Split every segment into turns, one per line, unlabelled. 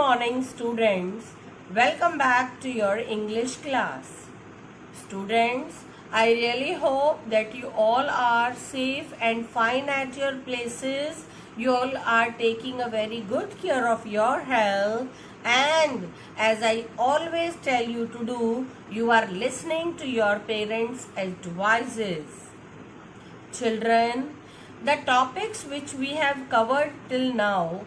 morning, students. Welcome back to your English class. Students, I really hope that you all are safe and fine at your places. You all are taking a very good care of your health, and as I always tell you to do, you are listening to your parents' advices. Children, the topics which we have covered till now,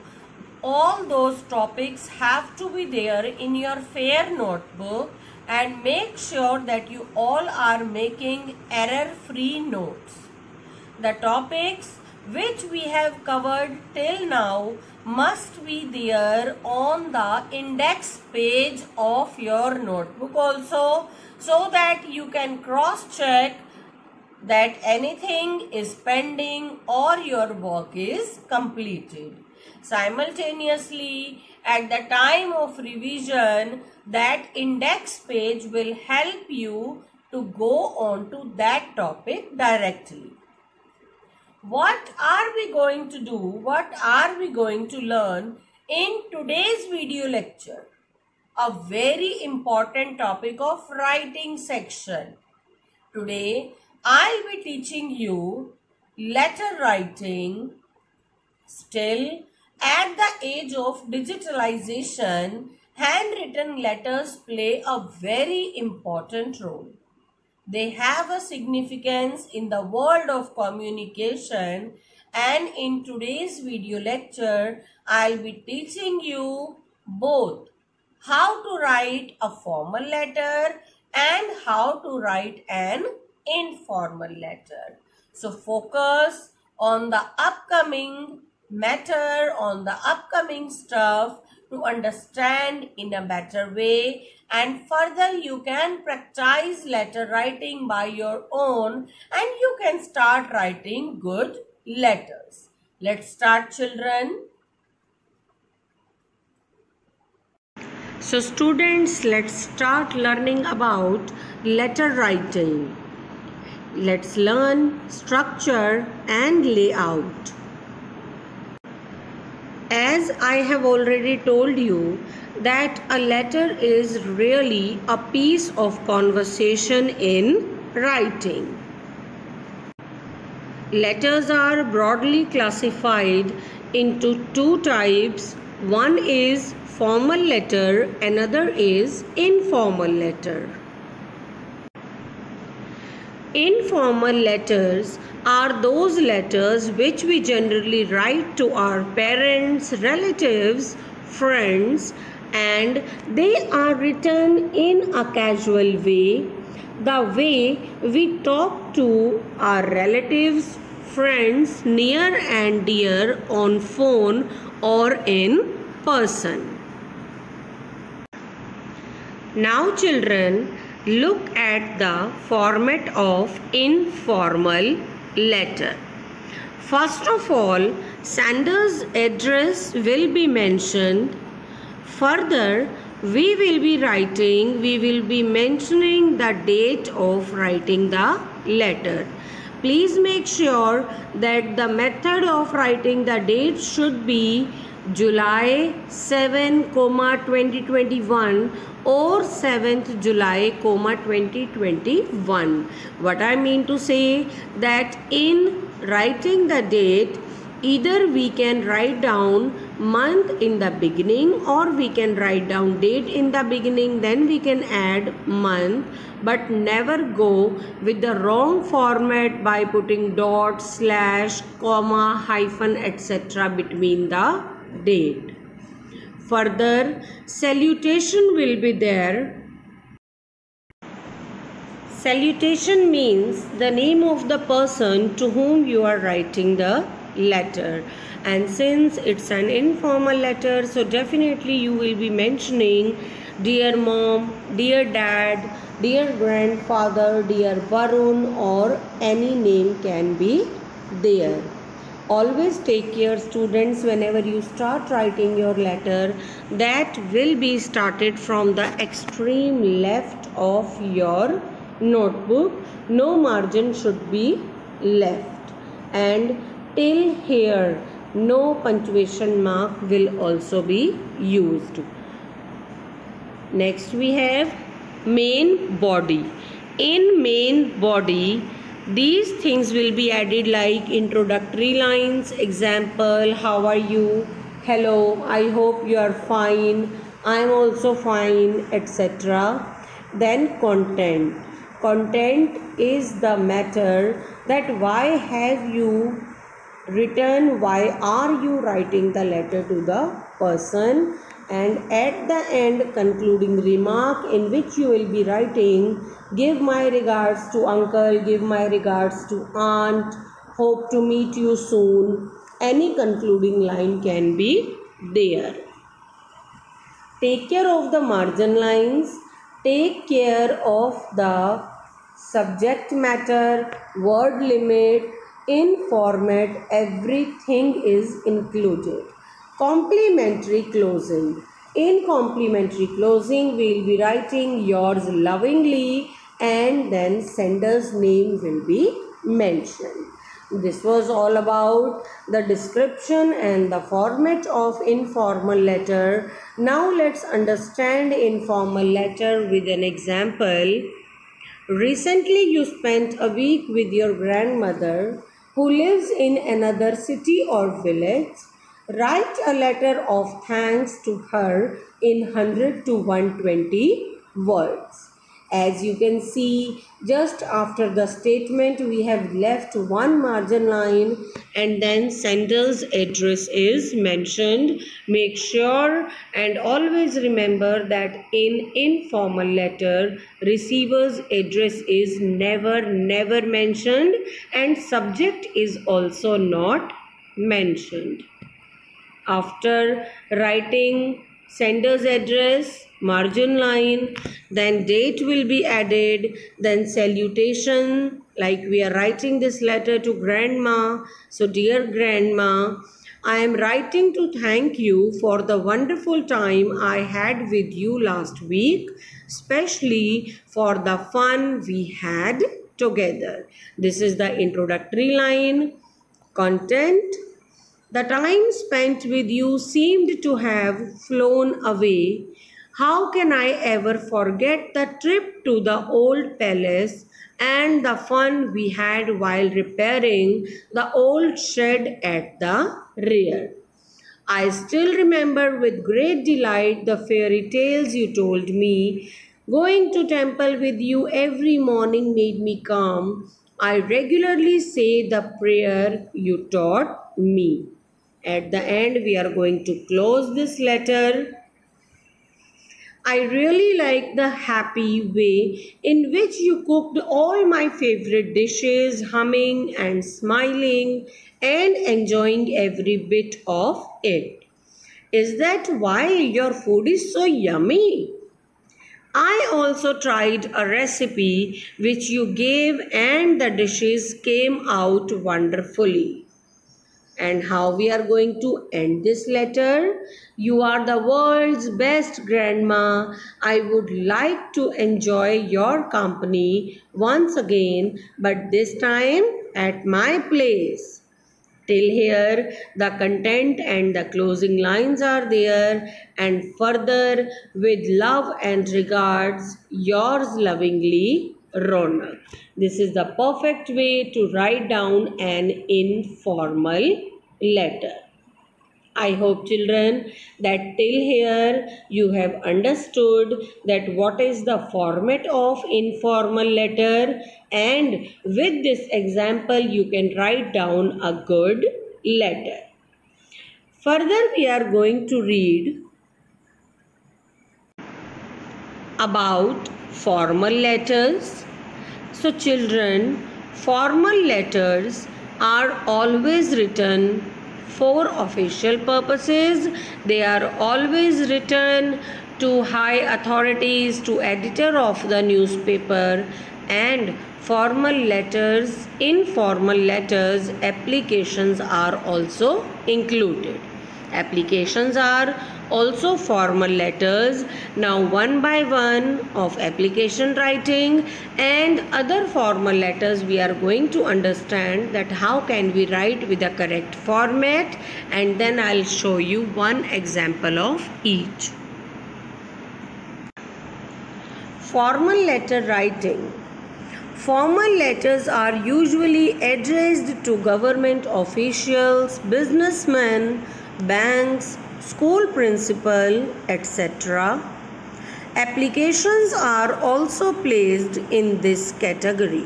all those topics have to be there in your fair notebook, and make sure that you all are making error-free notes. The topics which we have covered till now must be there on the index page of your notebook also, so that you can cross-check that anything is pending or your work is completed. Simultaneously, at the time of revision, that index page will help you to go on to that topic directly. What are we going to do? What are we going to learn in today's video lecture? A very important topic of writing section. Today, I'll be teaching you letter writing. Still, at the age of digitalization, handwritten letters play a very important role. They have a significance in the world of communication, and in today's video lecture, I'll be teaching you both how to write a formal letter and how to write an informal letter. So focus on the upcoming matter, on the upcoming stuff to understand in a better way, and further you can practice letter writing by your own and you can start writing good letters. Let's start, children. So students, let's start learning about letter writing. Let's learn structure and layout. As I have already told you that a letter is really a piece of conversation in writing. Letters are broadly classified into two types. One is formal letter, another is informal letter. Informal letters are those letters which we generally write to our parents, relatives, friends, and they are written in a casual way, the way we talk to our relatives, friends, near and dear on phone or in person. Now, children, look at the format of informal letter. First of all, sender's address will be mentioned. Further, we will be mentioning the date of writing the letter. Please make sure that the method of writing the date should be July 7, 2021 or 7th July, 2021. What I mean to say that in writing the date, either we can write down month in the beginning or we can write down date in the beginning, then we can add month, but never go with the wrong format by putting dot, slash, comma, hyphen, etc. between the date. Further, salutation will be there. Salutation means the name of the person to whom you are writing the letter. And since it's an informal letter, so definitely you will be mentioning dear mom, dear dad, dear grandfather, dear Varun, or any name can be there. Always take care, students, whenever you start writing your letter, that will be started from the extreme left of your notebook. No margin should be left, and till here no punctuation mark will also be used. Next we have main body. In main body, these things will be added like introductory lines, example, how are you, hello, I hope you are fine, I am also fine, etc. Then content. Content is the matter, that why have you written, why are you writing the letter to the person, and at the end concluding remark in which you will be writing, give my regards to uncle, give my regards to aunt, hope to meet you soon. Any concluding line can be there. Take care of the margin lines, take care of the subject matter, word limit, in format, everything is included. Complimentary closing. In complimentary closing, we will be writing yours lovingly and then sender's name will be mentioned. This was all about the description and the format of informal letter. Now let's understand informal letter with an example. Recently you spent a week with your grandmother who lives in another city or village. Write a letter of thanks to her in 100 to 120 words. As you can see, just after the statement we have left one margin line and then sender's address is mentioned. Make sure and always remember that in informal letter, receiver's address is never mentioned and subject is also not mentioned. After writing sender's address, margin line, then date will be added, then salutation, like we are writing this letter to grandma. So dear grandma, I am writing to thank you for the wonderful time I had with you last week, especially for the fun we had together. This is the introductory line. Content. The time spent with you seemed to have flown away. How can I ever forget the trip to the old palace and the fun we had while repairing the old shed at the rear? I still remember with great delight the fairy tales you told me. Going to temple with you every morning made me calm. I regularly say the prayer you taught me. At the end, we are going to close this letter. I really like the happy way in which you cooked all my favorite dishes, humming and smiling and enjoying every bit of it. Is that why your food is so yummy? I also tried a recipe which you gave and the dishes came out wonderfully. And how we are going to end this letter? You are the world's best grandma. I would like to enjoy your company once again, but this time at my place. Till here, the content and the closing lines are there, and further, with love and regards, yours lovingly, Ronak. This is the perfect way to write down an informal letter. I hope, children, that till here you have understood that what is the format of informal letter, and with this example you can write down a good letter. Further, we are going to read about formal letters. So, children, formal letters are always written for official purposes. They are always written to high authorities, to editor of the newspaper, and formal letters, informal letters, applications are also included. Applications are Also formal letters. Now one by one of application writing and other formal letters we are going to understand that how can we write with the correct format, and then I'll show you one example of each. Formal letter writing. Formal letters are usually addressed to government officials, businessmen, banks, school principal, etc. Applications are also placed in this category.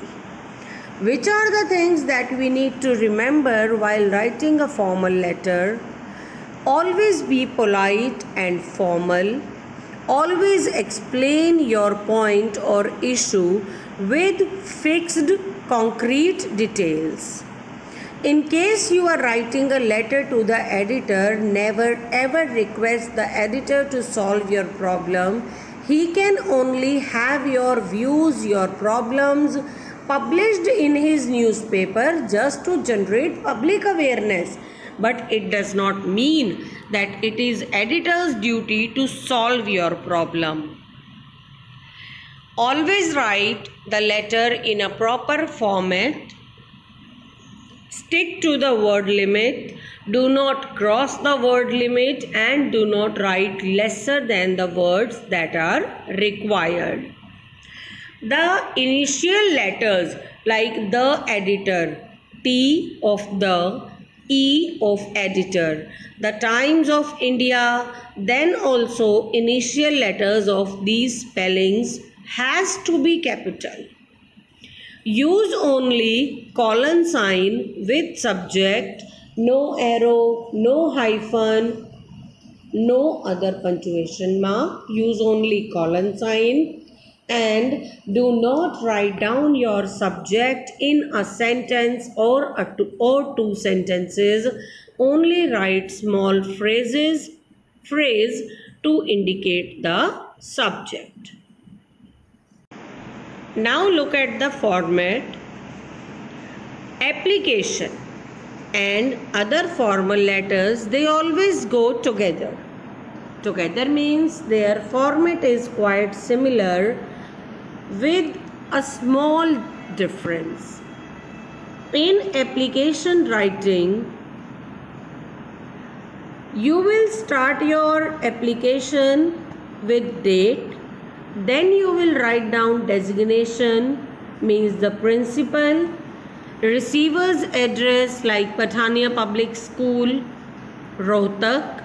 Which are the things that we need to remember while writing a formal letter? Always be polite and formal. Always explain your point or issue with fixed, concrete details. In case you are writing a letter to the editor, never ever request the editor to solve your problem. He can only have your views, your problems published in his newspaper just to generate public awareness. But it does not mean that it is editor's duty to solve your problem. Always write the letter in a proper format. Stick to the word limit. Do not cross the word limit and do not write lesser than the words that are required. The initial letters like the editor, T of the, E of editor, the Times of India, then also initial letters of these spellings has to be capital. Use only colon sign with subject, no arrow, no hyphen, no other punctuation mark. Use only colon sign, and do not write down your subject in a sentence or two sentences. Only write small phrase to indicate the subject. Now look at the format. Application and other formal letters, they always go together. Together means their format is quite similar with a small difference. In application writing, you will start your application with date. Then you will write down designation, means the principal, receiver's address like Pathania Public School, Rohtak.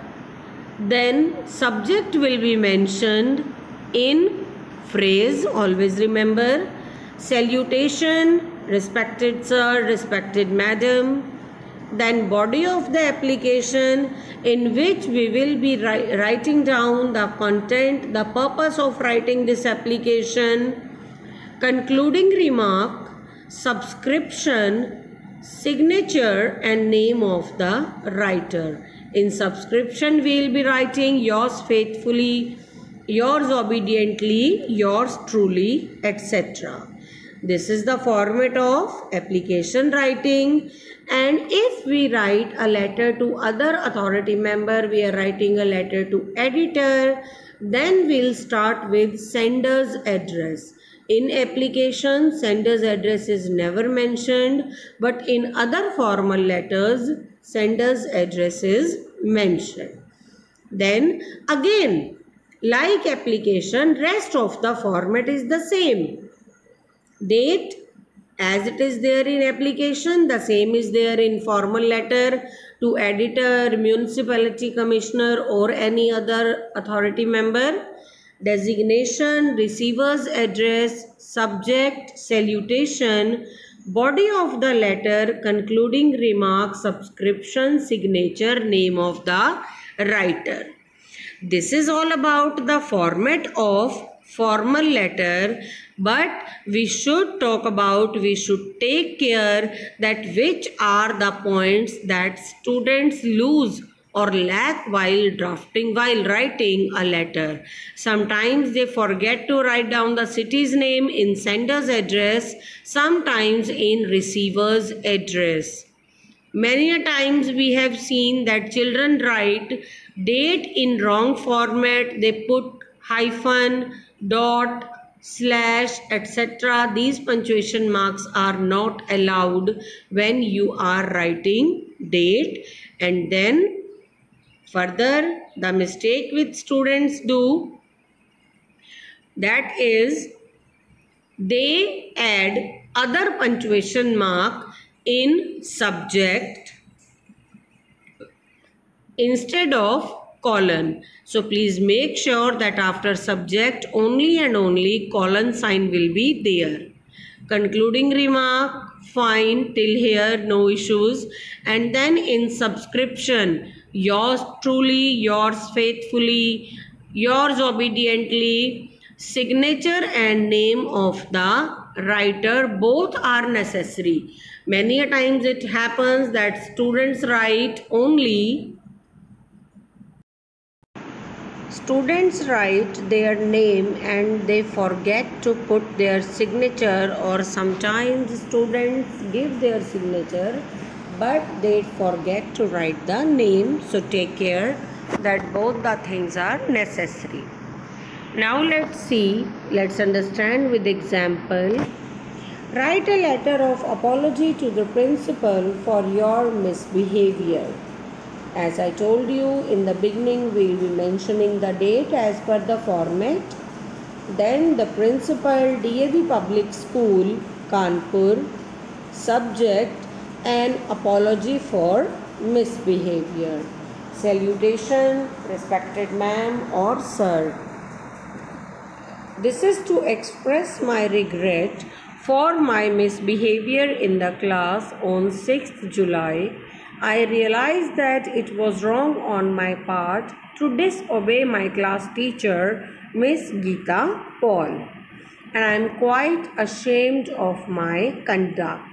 Then subject will be mentioned in phrase, always remember. Salutation, respected sir, respected madam. Then body of the application, in which we will be writing down the content, the purpose of writing this application. Concluding remark, subscription, signature and name of the writer. In subscription we will be writing yours faithfully, yours obediently, yours truly, etc. This is the format of application writing. And if we write a letter to other authority member, we are writing a letter to editor, then we'll start with sender's address. In application, sender's address is never mentioned, but in other formal letters, sender's address is mentioned. Then again, like application, rest of the format is the same. Date, as it is there in application, the same is there in formal letter to editor, municipality commissioner or any other authority member. Designation, receiver's address, subject, salutation, body of the letter, concluding remark, subscription, signature, name of the writer. This is all about the format of formal letter, but we should take care that which are the points that students lose or lack while writing a letter. Sometimes they forget to write down the city's name in sender's address, sometimes in receiver's address. Many a times we have seen that children write date in wrong format. They put hyphen, dot, slash, etc. These punctuation marks are not allowed when you are writing date. And then further, the mistake which students do, that is, they add other punctuation mark in subject instead of colon. So please make sure that after subject only and only colon sign will be there. Concluding remark, fine, till here no issues. And then in subscription, yours truly, yours faithfully, yours obediently, signature and name of the writer both are necessary. Many a times it happens that students write only Students write their name and they forget to put their signature, or sometimes students give their signature but they forget to write the name. So take care that both the things are necessary. Now let's understand with example. Write a letter of apology to the principal for your misbehavior. As I told you in the beginning, we will be mentioning the date as per the format. Then the principal, DAV Public School, Kanpur. Subject, an apology for misbehavior. Salutation, respected ma'am or sir. This is to express my regret for my misbehavior in the class on 6th July. I realized that it was wrong on my part to disobey my class teacher, Miss Geeta Paul, and I am quite ashamed of my conduct.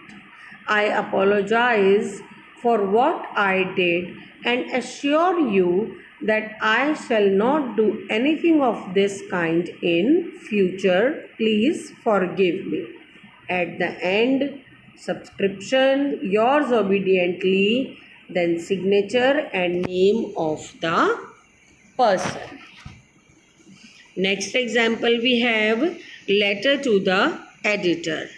I apologize for what I did and assure you that I shall not do anything of this kind in future. Please forgive me. At the end, subscription, yours obediently, then signature and name of the person. Next example we have letter to the editor.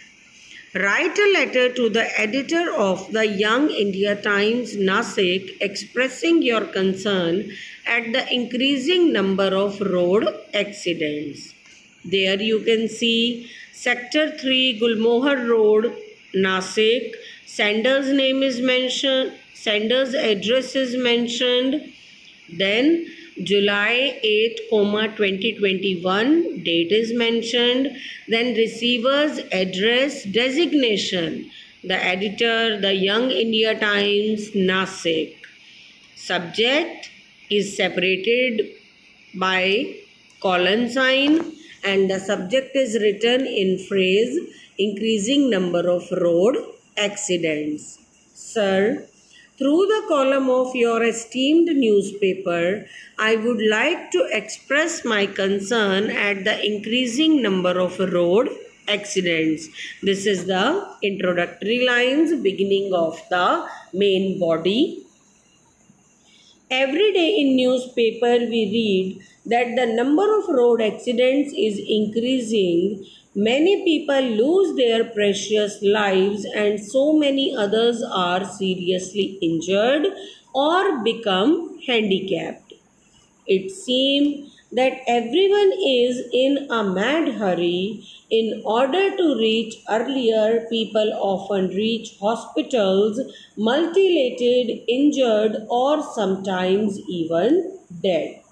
Write a letter to the editor of the Young India Times, Nasik, expressing your concern at the increasing number of road accidents. There you can see Sector 3, Gulmohar Road, Nasik. Sender's name is mentioned. Sender's address is mentioned. Then July 8, 2021 date is mentioned. Then receiver's address designation. The editor, the Young India Times, Nasik. Subject is separated by colon sign and the subject is written in phrase increasing number of road accidents. Sir, through the column of your esteemed newspaper, I would like to express my concern at the increasing number of road accidents. This is the introductory lines beginning of the main body. Every day in newspaper we read that the number of road accidents is increasing. Many people lose their precious lives and so many others are seriously injured or become handicapped. It seems that everyone is in a mad hurry. In order to reach earlier, people often reach hospitals mutilated, injured, or sometimes even dead.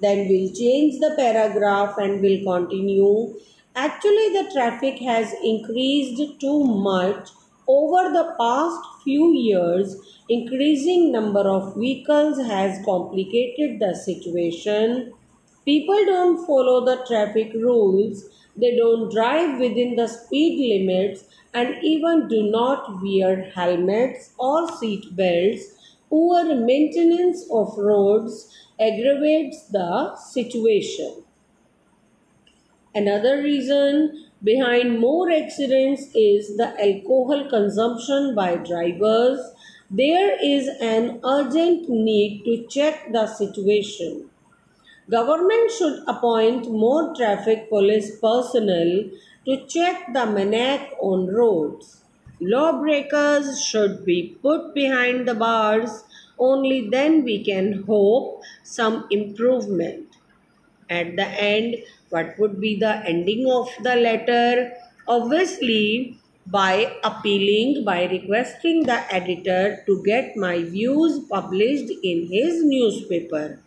Then we'll change the paragraph and we'll continue. Actually, the traffic has increased too much over the past few years. Increasing number of vehicles has complicated the situation. People don't follow the traffic rules. They don't drive within the speed limits and even do not wear helmets or seat belts. Poor maintenance of roads aggravates the situation. Another reason behind more accidents is the alcohol consumption by drivers. There is an urgent need to check the situation. Government should appoint more traffic police personnel to check the maniac on roads. Lawbreakers should be put behind the bars. Only then we can hope some improvement. At the end, what would be the ending of the letter? Obviously, by appealing, by requesting the editor to get my views published in his newspaper.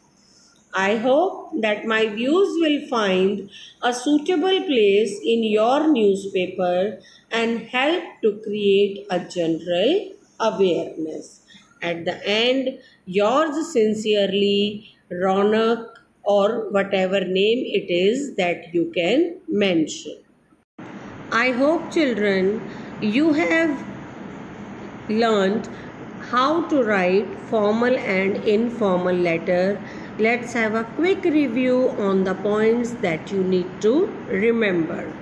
I hope that my views will find a suitable place in your newspaper and help to create a general awareness. At the end, yours sincerely, Ronak, or whatever name it is that you can mention. I hope, children, you have learned how to write formal and informal letter. Let's have a quick review on the points that you need to remember.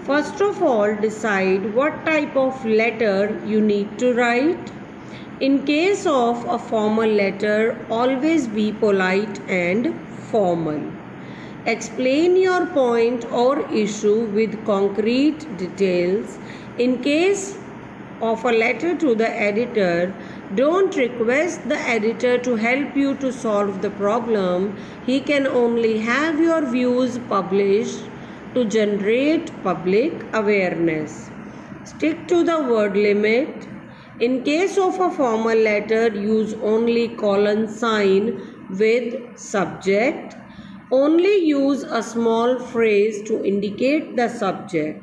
First of all, decide what type of letter you need to write. In case of a formal letter, always be polite and formal. Explain your point or issue with concrete details. In case of a letter to the editor, don't request the editor to help you to solve the problem. He can only have your views published to generate public awareness. Stick to the word limit. In case of a formal letter, use only colon sign with subject. Only use a small phrase to indicate the subject.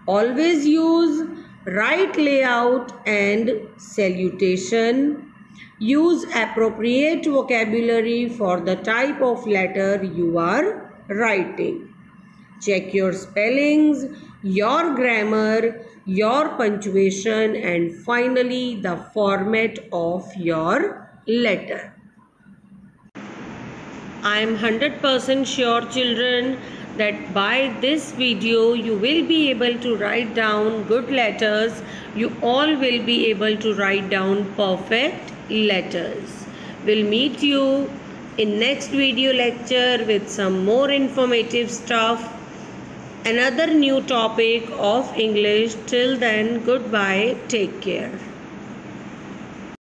Always use right layout and salutation. Use appropriate vocabulary for the type of letter you are writing. Check your spellings, your grammar, your punctuation, and finally the format of your letter. I am 100% sure, children, that by this video you will be able to write down good letters. You all will be able to write down perfect letters. We'll meet you in next video lecture with some more informative stuff, another new topic of English. Till then, goodbye, take care.